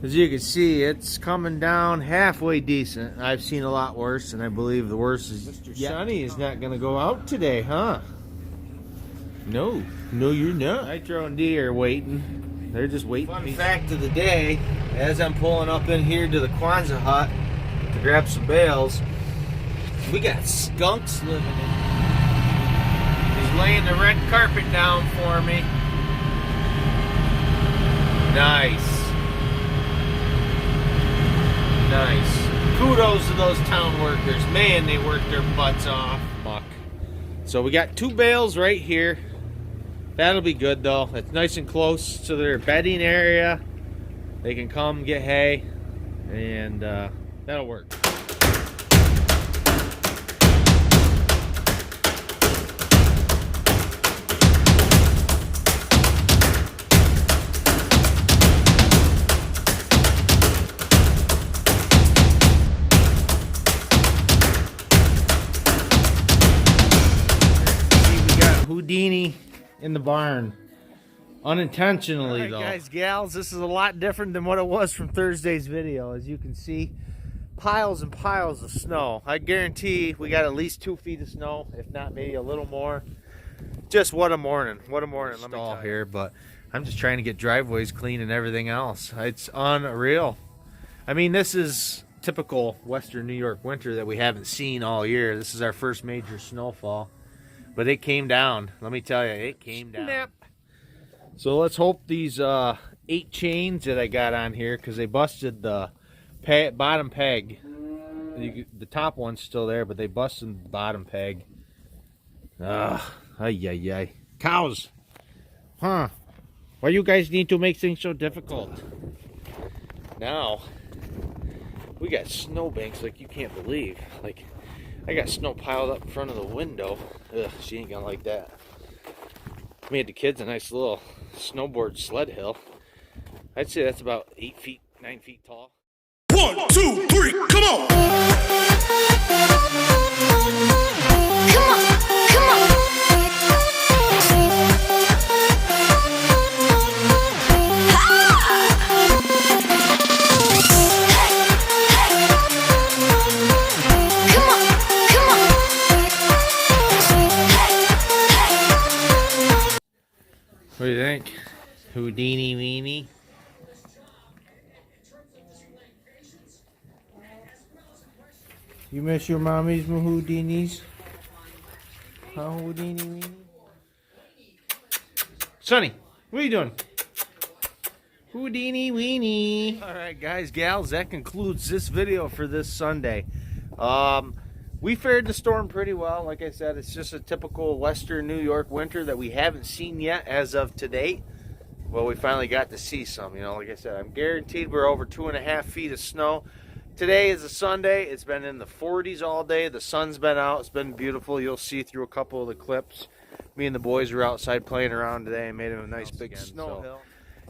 As you can see, it's coming down halfway decent. I've seen a lot worse, and I believe the worst is Mr. Sonny is not going to go out today, huh? No, you're not. Nitro and D are waiting. They're just waiting. Fun fact of the day, as I'm pulling up in here to the Quonset hut to grab some bales, we got skunks living in here. He's laying the red carpet down for me. Nice. Nice. Kudos to those town workers. Man, they work their butts off. Muck. So we got 2 bales right here. That'll be good though. It's nice and close to their bedding area. They can come get hay, and that'll work. Houdini in the barn, unintentionally. All right, though, guys, gals, this is a lot different than what it was from Thursday's video. As you can see, piles and piles of snow. I guarantee we got at least 2 feet of snow, if not maybe a little more. Just what a morning! What a morning! Let me tell you here, but I'm just trying to get driveways clean and everything else. It's unreal. I mean, this is typical Western New York winter that we haven't seen all year. This is our first major snowfall. But it came down. Let me tell you, it came down. Snap. So let's hope these 8 chains that I got on here, because they busted the bottom peg. The top one's still there, but they busted the bottom peg. Ay. Cows. Huh. Why you guys need to make things so difficult? Now, we got snowbanks like you can't believe. Like, I got snow piled up in front of the window. Ugh, she ain't gonna like that. Made the kids a nice little snowboard sled hill. I'd say that's about 8 feet, 9 feet tall. 1, 2, 3, come on! Come on, come on! What do you think? Houdini weenie? You miss your mommies, Houdinis? Huh, Houdini weenie? Sonny, what are you doing? Houdini weenie. Alright guys, gals, that concludes this video for this Sunday. We fared the storm pretty well. Like I said, it's just a typical Western New York winter that we haven't seen yet as of today. Well, we finally got to see some. You know, like I said, I'm guaranteed we're over 2.5 feet of snow. Today is a Sunday. It's been in the 40s all day. The sun's been out. It's been beautiful. You'll see through a couple of the clips. Me and the boys were outside playing around today and made a nice big snow hill.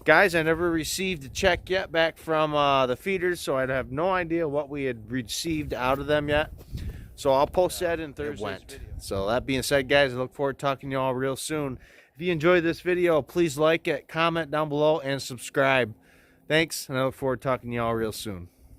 Guys, I never received a check yet back from the feeders, so I'd have no idea what we had received out of them yet. So I'll post that in Thursday's video. So that being said, guys, I look forward to talking to you all real soon. If you enjoyed this video, please like it, comment down below, and subscribe. Thanks, and I look forward to talking to you all real soon.